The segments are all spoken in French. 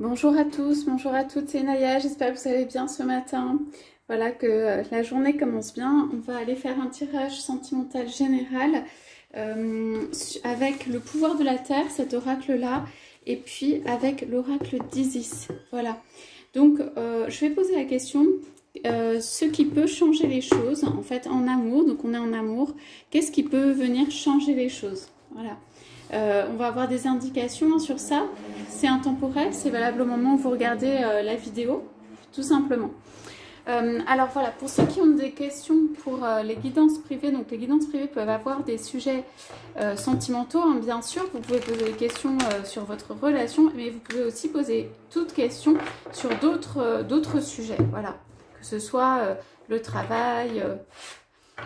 Bonjour à tous, bonjour à toutes, c'est Naya, j'espère que vous allez bien ce matin. Voilà que la journée commence bien. On va aller faire un tirage sentimental général avec le pouvoir de la Terre, cet oracle-là, et puis avec l'oracle d'Isis. Voilà. Donc, je vais poser la question, ce qui peut changer les choses, en fait, en amour, donc on est en amour, qu'est-ce qui peut venir changer les choses? Voilà. On va avoir des indications sur ça. C'est intemporel, c'est valable au moment où vous regardez la vidéo, tout simplement. Alors voilà, pour ceux qui ont des questions pour les guidances privées, donc les guidances privées peuvent avoir des sujets sentimentaux, hein, bien sûr. Vous pouvez poser des questions sur votre relation, mais vous pouvez aussi poser toutes questions sur d'autres sujets, voilà. Que ce soit le travail,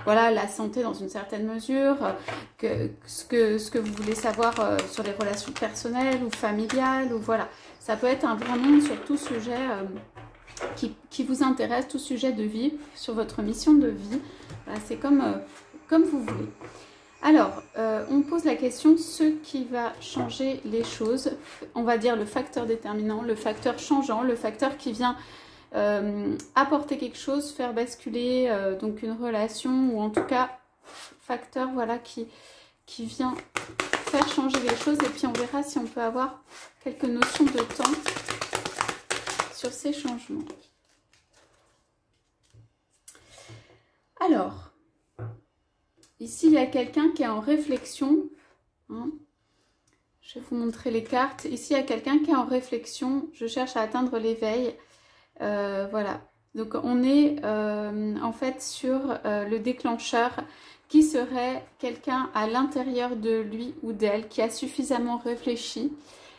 voilà, la santé dans une certaine mesure, ce que vous voulez savoir sur les relations personnelles ou familiales, ou voilà. Ça peut être vraiment sur tout sujet qui vous intéresse, tout sujet de vie, sur votre mission de vie. Voilà, c'est comme vous voulez. Alors, on pose la question, ce qui va changer les choses, on va dire le facteur déterminant, le facteur changeant, le facteur qui vient apporter quelque chose, faire basculer donc une relation, ou en tout cas facteur voilà qui vient faire changer les choses. Et puis on verra si on peut avoir quelques notions de temps sur ces changements. Alors, ici il y a quelqu'un qui est en réflexion, hein. Je vais vous montrer les cartes. Ici il y a quelqu'un qui est en réflexion, je cherche à atteindre l'éveil. Voilà, donc on est en fait sur le déclencheur, qui serait quelqu'un à l'intérieur de lui ou d'elle qui a suffisamment réfléchi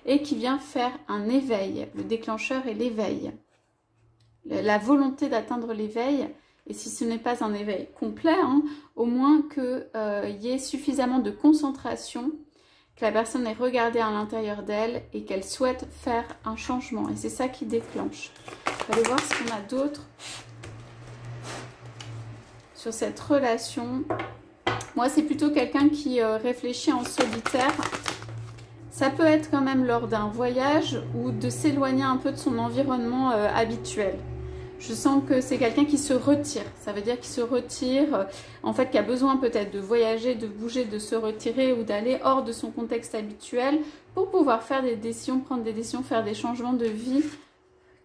et qui vient faire un éveil. Le déclencheur est l'éveil, la volonté d'atteindre l'éveil. Et si ce n'est pas un éveil complet, hein, au moins qu'il y ait suffisamment de concentration, que la personne ait regardé à l'intérieur d'elle et qu'elle souhaite faire un changement. Et c'est ça qui déclenche. On va aller voir ce qu'on a d'autre sur cette relation. Moi, c'est plutôt quelqu'un qui réfléchit en solitaire. Ça peut être quand même lors d'un voyage ou de s'éloigner un peu de son environnement habituel. Je sens que c'est quelqu'un qui se retire. Ça veut dire qu'il se retire, en fait, qui a besoin peut-être de voyager, de bouger, de se retirer ou d'aller hors de son contexte habituel pour pouvoir faire des décisions, prendre des décisions, faire des changements de vie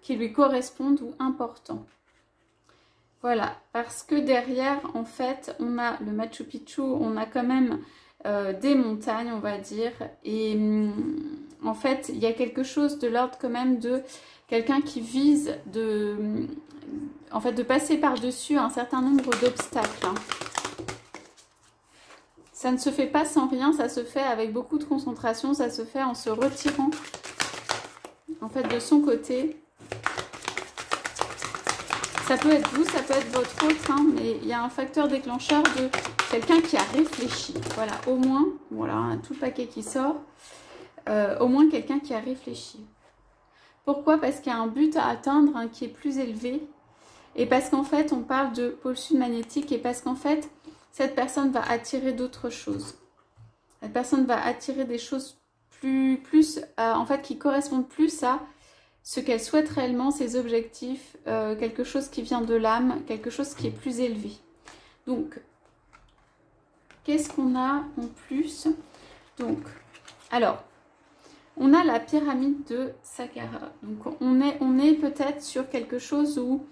qui lui correspondent ou importants. Voilà, parce que derrière, en fait, on a le Machu Picchu, on a quand même des montagnes, on va dire. Et en fait, il y a quelque chose de l'ordre quand même de quelqu'un qui vise de passer par-dessus un certain nombre d'obstacles, hein. Ça ne se fait pas sans rien, ça se fait avec beaucoup de concentration, ça se fait en se retirant en fait de son côté. Ça peut être vous, ça peut être votre autre, hein, mais il y a un facteur déclencheur de quelqu'un qui a réfléchi. Voilà, au moins, voilà, tout le paquet qui sort, au moins quelqu'un qui a réfléchi. Pourquoi? Parce qu'il y a un but à atteindre, hein, qui est plus élevé. Et parce qu'en fait, on parle de pôle sud magnétique, et parce qu'en fait, cette personne va attirer d'autres choses. Cette personne va attirer des choses en fait, qui correspondent plus à ce qu'elle souhaite réellement, ses objectifs, quelque chose qui vient de l'âme, quelque chose qui est plus élevé. Donc, qu'est-ce qu'on a en plus? Donc, alors, on a la pyramide de Saqqara. Donc, on est peut-être sur quelque chose où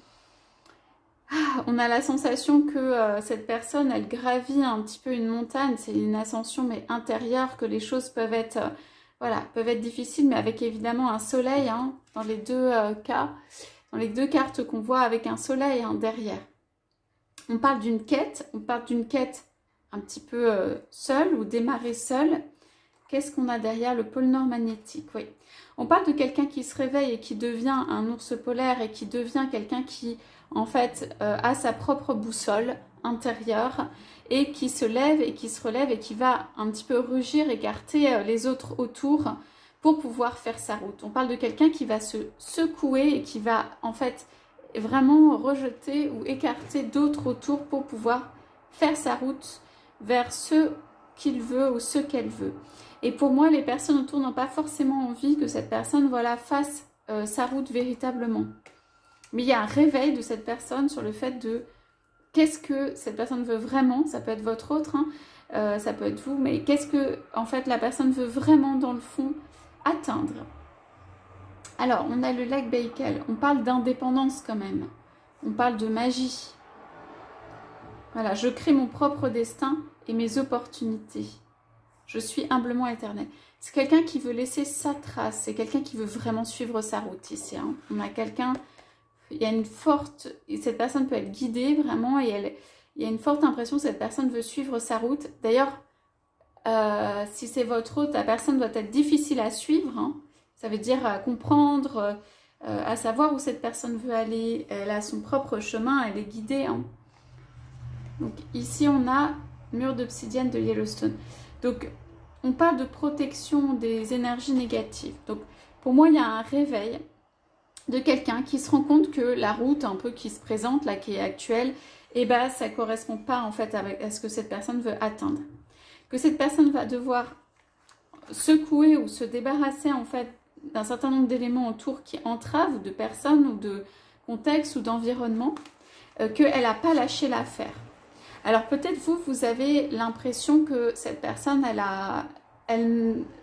on a la sensation que cette personne, elle gravit un petit peu une montagne. C'est une ascension, mais intérieure, que les choses peuvent être... voilà, peuvent être difficiles, mais avec évidemment un soleil, hein, dans les deux cas, dans les deux cartes qu'on voit, avec un soleil, hein, derrière. On parle d'une quête un petit peu seule, ou démarrer seule. Qu'est-ce qu'on a derrière le pôle nord magnétique? Oui, on parle de quelqu'un qui se réveille et qui devient un ours polaire, et qui devient quelqu'un qui, en fait, a sa propre boussole intérieure, et qui se lève et qui se relève et qui va un petit peu rugir, écarter les autres autour pour pouvoir faire sa route. On parle de quelqu'un qui va se secouer et qui va en fait vraiment rejeter ou écarter d'autres autour pour pouvoir faire sa route vers ce qu'il veut ou ce qu'elle veut. Et pour moi, les personnes autour n'ont pas forcément envie que cette personne, voilà, fasse sa route véritablement. Mais il y a un réveil de cette personne sur le fait de qu'est-ce que cette personne veut vraiment. Ça peut être votre autre, hein, ça peut être vous, mais qu'est-ce que en fait la personne veut vraiment dans le fond atteindre. Alors, on a le lac Baïkal, on parle d'indépendance quand même, on parle de magie. Voilà, je crée mon propre destin et mes opportunités. Je suis humblement éternel. C'est quelqu'un qui veut laisser sa trace, c'est quelqu'un qui veut vraiment suivre sa route ici. Hein. On a quelqu'un, il y a une forte, cette personne peut être guidée vraiment et il y a une forte impression que cette personne veut suivre sa route. D'ailleurs, si c'est votre route, la personne doit être difficile à suivre. Hein. Ça veut dire à comprendre, à savoir où cette personne veut aller. Elle a son propre chemin, elle est guidée. Hein. Donc ici, on a mur d'obsidienne de Yellowstone. Donc, on parle de protection des énergies négatives. Donc, pour moi, il y a un réveil de quelqu'un qui se rend compte que la route un peu qui se présente, là, qui est actuelle, eh ben, ça ne correspond pas en fait à ce que cette personne veut atteindre. Que cette personne va devoir secouer ou se débarrasser en fait d'un certain nombre d'éléments autour qui entravent, ou de personnes, ou de contextes, ou d'environnement, qu'elle n'a pas lâché l'affaire. Alors peut-être vous avez l'impression que cette personne,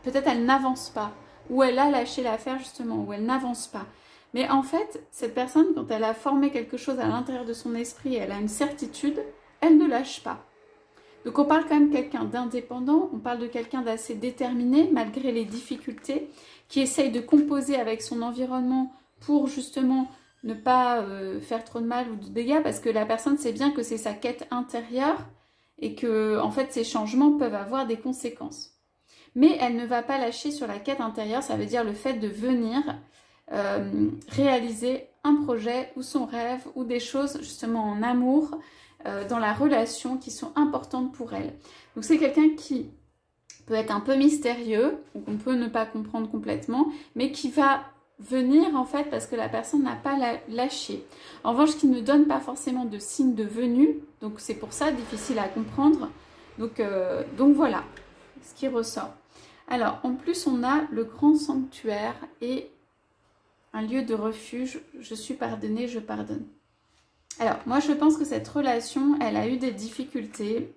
peut-être elle n'avance pas, ou elle a lâché l'affaire justement, ou elle n'avance pas. Mais en fait, cette personne, quand elle a formé quelque chose à l'intérieur de son esprit, elle a une certitude, elle ne lâche pas. Donc on parle quand même de quelqu'un d'indépendant, on parle de quelqu'un d'assez déterminé, malgré les difficultés, qui essaye de composer avec son environnement pour justement ne pas faire trop de mal ou de dégâts, parce que la personne sait bien que c'est sa quête intérieure et que en fait ces changements peuvent avoir des conséquences. Mais elle ne va pas lâcher sur la quête intérieure, ça veut dire le fait de venir réaliser un projet ou son rêve ou des choses justement en amour, dans la relation qui sont importantes pour elle. Donc c'est quelqu'un qui peut être un peu mystérieux, ou qu'on peut ne pas comprendre complètement, mais qui va venir en fait parce que la personne n'a pas lâché. En revanche, qui ne donne pas forcément de signe de venue, donc c'est pour ça difficile à comprendre. Donc voilà ce qui ressort. Alors en plus on a le grand sanctuaire et un lieu de refuge. Je suis pardonnée, je pardonne. Alors moi je pense que cette relation elle a eu des difficultés,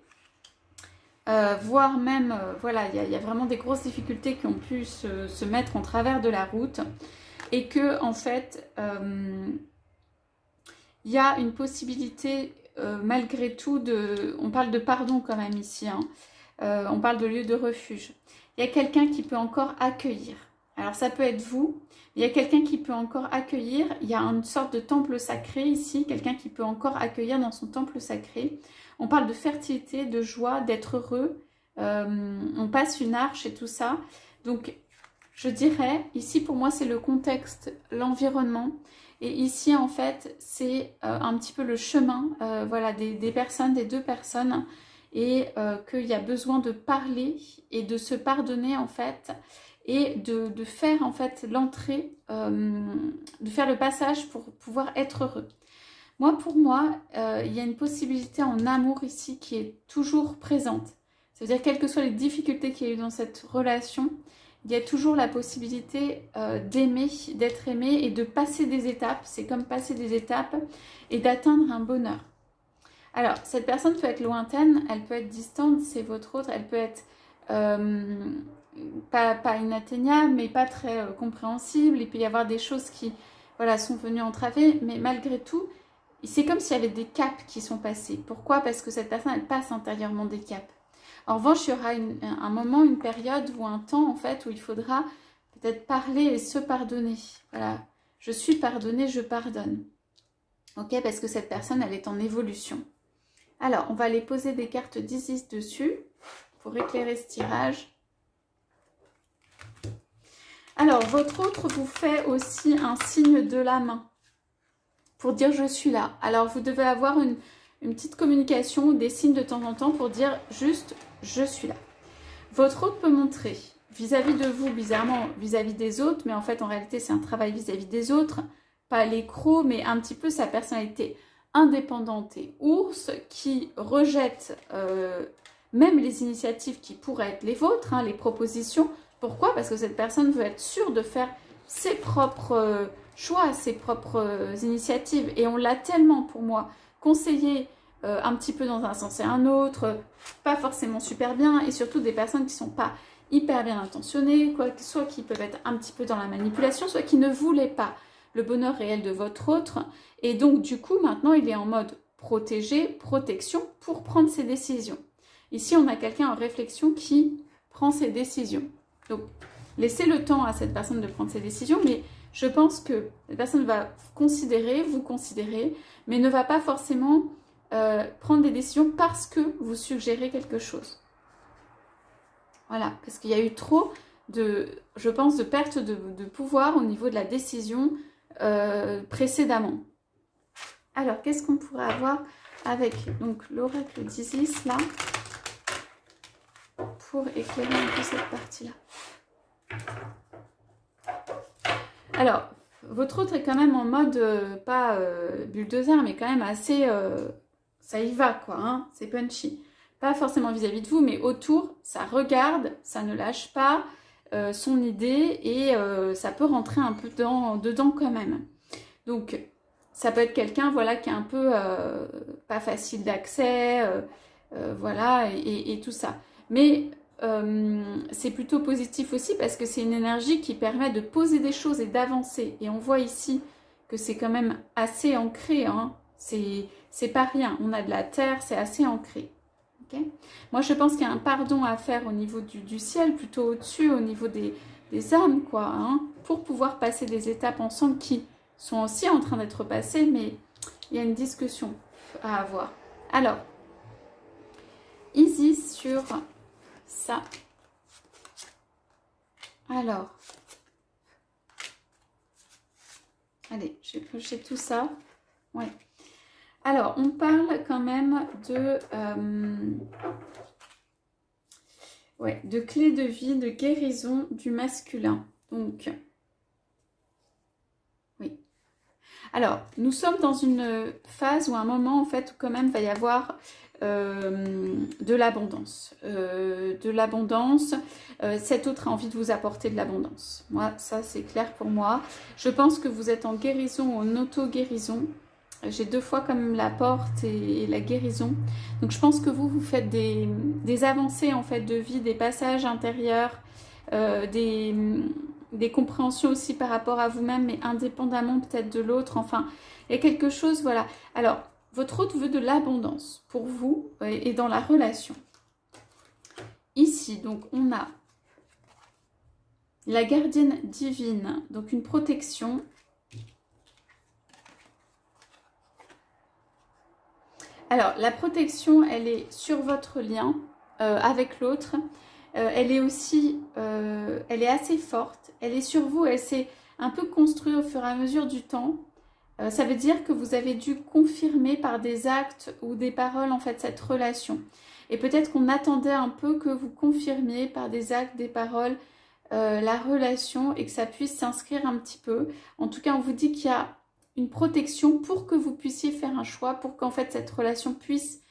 voire même voilà, il y a vraiment des grosses difficultés qui ont pu se mettre en travers de la route. Et que en fait, il y a une possibilité malgré tout on parle de pardon quand même ici, hein, on parle de lieu de refuge. Il y a quelqu'un qui peut encore accueillir. Alors ça peut être vous, il y a quelqu'un qui peut encore accueillir, il y a une sorte de temple sacré ici, quelqu'un qui peut encore accueillir dans son temple sacré. On parle de fertilité, de joie, d'être heureux, on passe une arche et tout ça. Donc je dirais, ici pour moi c'est le contexte, l'environnement, et ici en fait c'est un petit peu le chemin voilà, des personnes, des deux personnes, et qu'il y a besoin de parler et de se pardonner en fait, et de faire en fait l'entrée, de faire le passage pour pouvoir être heureux. Moi pour moi, il y a une possibilité en amour ici qui est toujours présente. Ça veut dire quelles que soient les difficultés qu'il y a eu dans cette relation, il y a toujours la possibilité d'aimer, d'être aimé et de passer des étapes. C'est comme passer des étapes et d'atteindre un bonheur. Alors, cette personne peut être lointaine, elle peut être distante, c'est votre autre, elle peut être pas inatteignable, mais pas très compréhensible. Il peut y avoir des choses qui voilà, sont venues entraver, mais malgré tout, c'est comme s'il y avait des caps qui sont passés. Pourquoi? Parce que cette personne, elle passe intérieurement des caps. En revanche, il y aura un moment, une période ou un temps en fait où il faudra peut-être parler et se pardonner. Voilà, je suis pardonnée, je pardonne. Ok, parce que cette personne, elle est en évolution. Alors, on va aller poser des cartes d'Isis dessus pour éclairer ce tirage. Alors, votre autre vous fait aussi un signe de la main pour dire je suis là. Alors, vous devez avoir une petite communication, des signes de temps en temps pour dire juste je suis là. Votre autre peut montrer vis-à-vis de vous, bizarrement vis-à-vis des autres, mais en fait en réalité c'est un travail vis-à-vis des autres, pas l'écrou, mais un petit peu sa personnalité indépendante et ours qui rejette même les initiatives qui pourraient être les vôtres, hein, les propositions. Pourquoi? Parce que cette personne veut être sûre de faire ses propres choix, ses propres initiatives. Et on l'a tellement, pour moi, conseillé un petit peu dans un sens et un autre, pas forcément super bien, et surtout des personnes qui ne sont pas hyper bien intentionnées, quoi, soit qui peuvent être un petit peu dans la manipulation, soit qui ne voulaient pas le bonheur réel de votre autre. Et donc, du coup, maintenant, il est en mode protégé, protection, pour prendre ses décisions. Ici, on a quelqu'un en réflexion qui prend ses décisions. Donc, laissez le temps à cette personne de prendre ses décisions, mais je pense que cette personne va considérer, vous considérer, mais ne va pas forcément prendre des décisions parce que vous suggérez quelque chose. Voilà, parce qu'il y a eu trop de, je pense, de perte de pouvoir au niveau de la décision précédemment. Alors, qu'est-ce qu'on pourrait avoir avec donc l'oracle d'Isis là pour éclairer un peu cette partie-là? Alors, votre autre est quand même en mode, pas bulldozer, mais quand même assez, ça y va quoi, hein, c'est punchy. Pas forcément vis-à-vis de vous, mais autour, ça regarde, ça ne lâche pas son idée et ça peut rentrer un peu dedans quand même. Donc, ça peut être quelqu'un voilà, qui est un peu pas facile d'accès, voilà, et tout ça. Mais c'est plutôt positif aussi parce que c'est une énergie qui permet de poser des choses et d'avancer. Et on voit ici que c'est quand même assez ancré, hein. C'est pas rien, on a de la terre, c'est assez ancré. Okay. Moi, je pense qu'il y a un pardon à faire au niveau du ciel, plutôt au-dessus, au niveau des âmes, quoi, hein, pour pouvoir passer des étapes ensemble qui sont aussi en train d'être passées, mais il y a une discussion à avoir. Alors, Isis sur ça. Alors, allez, je vais piocher tout ça. Ouais. Alors, on parle quand même de clé de vie, de guérison du masculin. Donc, oui. Alors, nous sommes dans une phase ou un moment, en fait, où quand même, il va y avoir de l'abondance. Cet autre a envie de vous apporter de l'abondance. Moi, ça, c'est clair pour moi. Je pense que vous êtes en guérison, en auto-guérison. J'ai deux fois comme la porte et la guérison. Donc je pense que vous faites des avancées en fait de vie, des passages intérieurs, des compréhensions aussi par rapport à vous-même, mais indépendamment peut-être de l'autre. Enfin, il y a quelque chose, voilà. Alors, votre autre veut de l'abondance pour vous et dans la relation. Ici, donc on a la gardienne divine, donc une protection. Alors, la protection, elle est sur votre lien avec l'autre. Elle est aussi, elle est assez forte. Elle est sur vous, elle s'est un peu construite au fur et à mesure du temps. Ça veut dire que vous avez dû confirmer par des actes ou des paroles, en fait, cette relation. Et peut-être qu'on attendait un peu que vous confirmiez par des actes, des paroles, la relation et que ça puisse s'inscrire un petit peu. En tout cas, on vous dit qu'il y a une protection pour que vous puissiez faire un choix, pour qu'en fait cette relation puisse,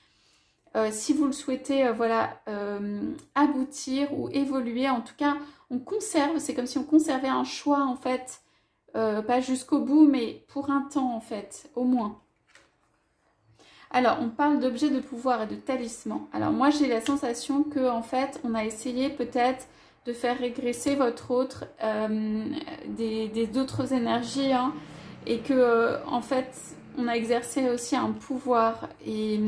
si vous le souhaitez, voilà, aboutir ou évoluer. En tout cas, on conserve, c'est comme si on conservait un choix en fait, pas jusqu'au bout, mais pour un temps en fait, au moins. Alors, on parle d'objets de pouvoir et de talisman. Alors moi, j'ai la sensation que en fait, on a essayé peut-être de faire régresser votre autre d'autres énergies, hein, et que en fait on a exercé aussi un pouvoir et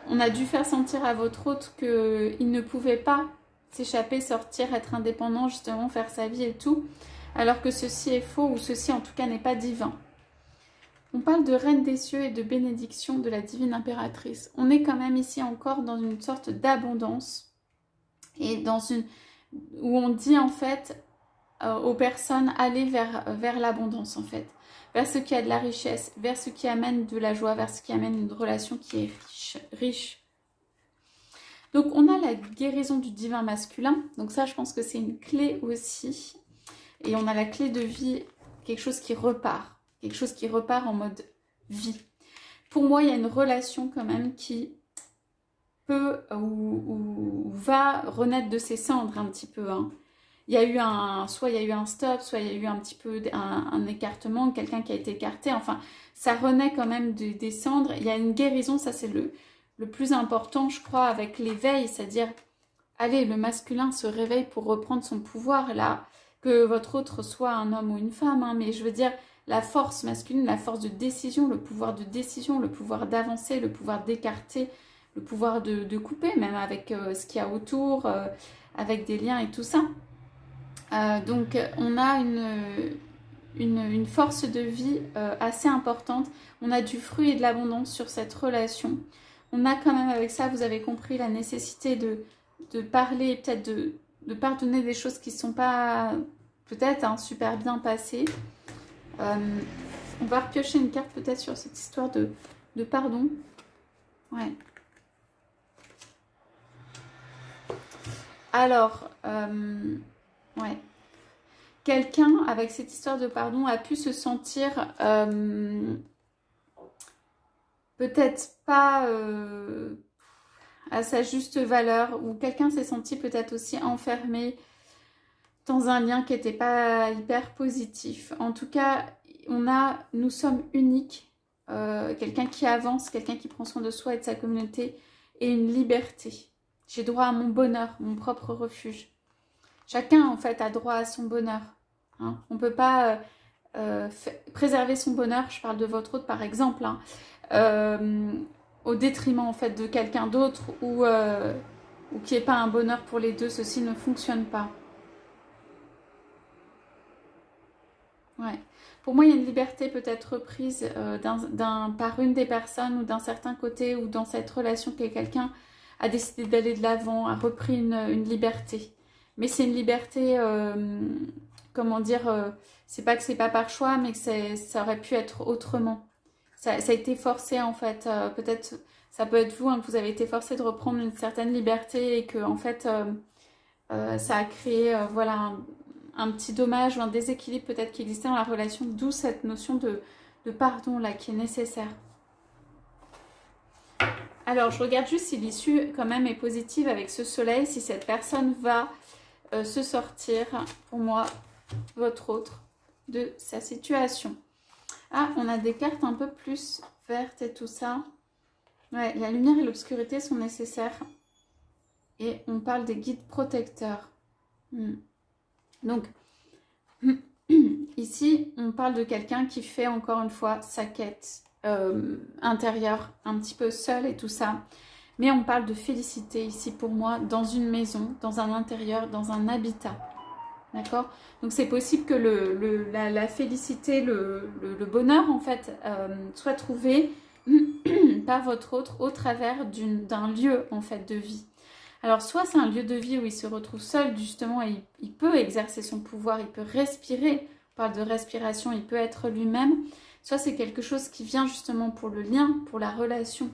on a dû faire sentir à votre autre qu'il ne pouvait pas s'échapper, sortir, être indépendant, justement faire sa vie et tout, alors que ceci est faux ou ceci en tout cas n'est pas divin. On parle de reine des cieux et de bénédiction de la divine impératrice. On est quand même ici encore dans une sorte d'abondance et dans une où on dit en fait aux personnes aller vers l'abondance en fait, vers ce qui a de la richesse, vers ce qui amène de la joie, vers ce qui amène une relation qui est riche. Donc on a la guérison du divin masculin, donc ça je pense que c'est une clé aussi. Et on a la clé de vie, quelque chose qui repart en mode vie. Pour moi, il y a une relation quand même qui peut ou va renaître de ses cendres un petit peu, hein. il y a eu soit il y a eu un stop, soit il y a eu un petit peu un écartement, quelqu'un qui a été écarté. Enfin, ça renaît quand même des cendres. Il y a une guérison, ça c'est le plus important, je crois, avec l'éveil, c'est-à-dire, allez, le masculin se réveille pour reprendre son pouvoir, là, que votre autre soit un homme ou une femme, hein, mais je veux dire, la force masculine, la force de décision, le pouvoir de décision, le pouvoir d'avancer, le pouvoir d'écarter, le pouvoir de couper, même avec ce qu'il y a autour, avec des liens et tout ça. Donc, on a une force de vie assez importante. On a du fruit et de l'abondance sur cette relation. On a quand même avec ça, vous avez compris, la nécessité de parler, peut-être de pardonner des choses qui ne sont pas peut-être super bien passées. On va repiocher une carte peut-être sur cette histoire de pardon. Ouais. Alors, ouais. Quelqu'un, avec cette histoire de pardon, a pu se sentir peut-être pas à sa juste valeur, ou quelqu'un s'est senti peut-être aussi enfermé dans un lien qui n'était pas hyper positif. En tout cas, nous sommes uniques, quelqu'un qui avance, quelqu'un qui prend soin de soi et de sa communauté, et une liberté. J'ai droit à mon bonheur, mon propre refuge. Chacun, en fait, a droit à son bonheur. Hein. On ne peut pas préserver son bonheur, je parle de votre autre par exemple, hein, au détriment, en fait, de quelqu'un d'autre ou qu'il n'y ait pas un bonheur pour les deux. Ceci ne fonctionne pas. Ouais. Pour moi, il y a une liberté peut-être prise par une des personnes ou d'un certain côté ou dans cette relation que quelqu'un a décidé d'aller de l'avant, a repris une liberté. Mais c'est une liberté, comment dire, c'est pas que c'est pas par choix, mais que ça aurait pu être autrement. Ça a été forcé en fait, peut-être, ça peut être vous, hein, que vous avez été forcé de reprendre une certaine liberté et que en fait, ça a créé, voilà, un petit dommage ou un déséquilibre peut-être qui existait dans la relation, d'où cette notion de pardon là qui est nécessaire. Alors, je regarde juste si l'issue quand même est positive avec ce soleil, si cette personne va se sortir, pour moi, votre autre, de sa situation. Ah, on a des cartes un peu plus vertes et tout ça. Ouais, la lumière et l'obscurité sont nécessaires. Et on parle des guides protecteurs. Donc, ici, on parle de quelqu'un qui fait encore une fois sa quête intérieure, un petit peu seul et tout ça. Mais on parle de félicité ici pour moi, dans une maison, dans un intérieur, dans un habitat. D'accord? Donc c'est possible que la félicité, le bonheur en fait, soit trouvé par votre autre au travers d'un lieu en fait de vie. Alors soit c'est un lieu de vie où il se retrouve seul justement et il peut exercer son pouvoir, il peut respirer, on parle de respiration, il peut être lui-même. Soit c'est quelque chose qui vient justement pour le lien, pour la relation.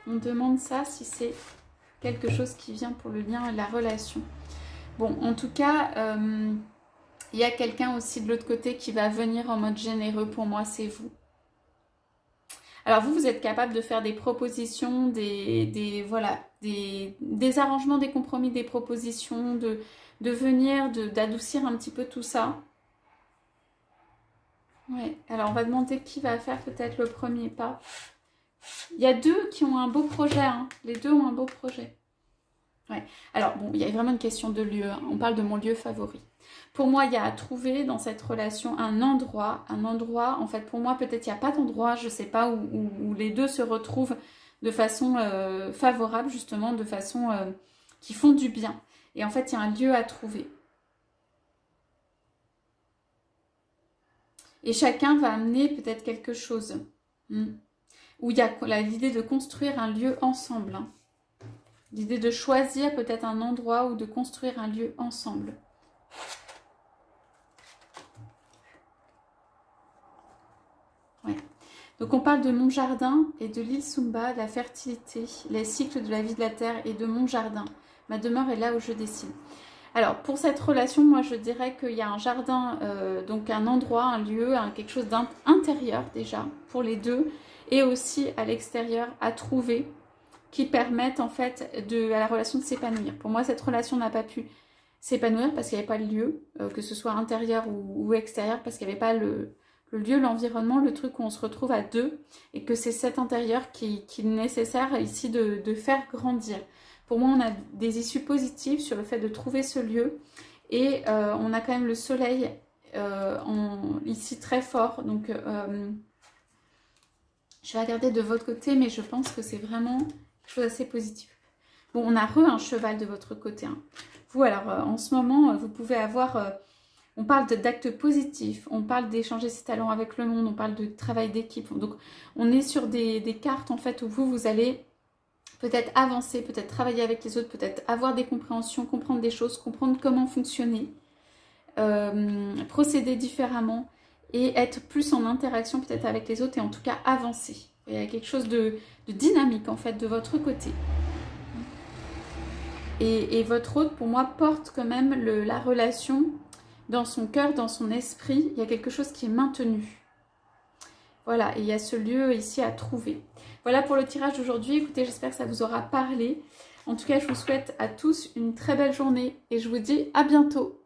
On demande ça si c'est quelque chose qui vient pour le lien et la relation. Bon, en tout cas, il y a quelqu'un aussi de l'autre côté qui va venir en mode généreux. Pour moi, c'est vous. Alors vous êtes capable de faire des propositions, des arrangements, des compromis, des propositions, de venir, d'adoucir un petit peu tout ça. Ouais, alors on va demander qui va faire peut-être le premier pas. Il y a deux qui ont un beau projet, hein. Les deux ont un beau projet. Ouais. Alors bon, il y a vraiment une question de lieu, hein. On parle de mon lieu favori. Pour moi, il y a à trouver dans cette relation un endroit, en fait pour moi peut-être il n'y a pas d'endroit, je ne sais pas, où les deux se retrouvent de façon favorable justement, de façon qui font du bien. Et en fait il y a un lieu à trouver. Et chacun va amener peut-être quelque chose. Où il y a l'idée de construire un lieu ensemble. Hein. L'idée de choisir peut-être un endroit ou de construire un lieu ensemble. Ouais. Donc on parle de mon jardin et de l'île Sumba, de la fertilité, les cycles de la vie de la terre et de mon jardin. Ma demeure est là où je décide. Alors pour cette relation, moi je dirais qu'il y a un jardin, donc un endroit, un lieu, quelque chose d'intérieur déjà pour les deux. Et aussi à l'extérieur à trouver qui permettent en fait à la relation de s'épanouir. Pour moi cette relation n'a pas pu s'épanouir parce qu'il n'y avait pas le lieu, que ce soit intérieur ou extérieur, parce qu'il n'y avait pas le lieu, l'environnement, le truc où on se retrouve à deux, et que c'est cet intérieur qui est nécessaire ici de faire grandir. Pour moi, on a des issues positives sur le fait de trouver ce lieu, et on a quand même le soleil ici très fort, donc je vais regarder de votre côté, mais je pense que c'est vraiment quelque chose d'assez positif. Bon, on a un cheval de votre côté. Hein. Vous, alors, en ce moment, vous pouvez avoir... on parle d'actes positifs, on parle d'échanger ses talents avec le monde, on parle de travail d'équipe. Donc, on est sur des cartes, en fait, où vous allez peut-être avancer, peut-être travailler avec les autres, peut-être avoir des compréhensions, comprendre des choses, comprendre comment fonctionner, procéder différemment et être plus en interaction peut-être avec les autres et en tout cas avancer. Il y a quelque chose de dynamique, en fait, de votre côté. Et votre hôte, pour moi, porte quand même la relation dans son cœur, dans son esprit. Il y a quelque chose qui est maintenu. Voilà, et il y a ce lieu ici à trouver. Voilà pour le tirage d'aujourd'hui. Écoutez, j'espère que ça vous aura parlé. En tout cas, je vous souhaite à tous une très belle journée et je vous dis à bientôt.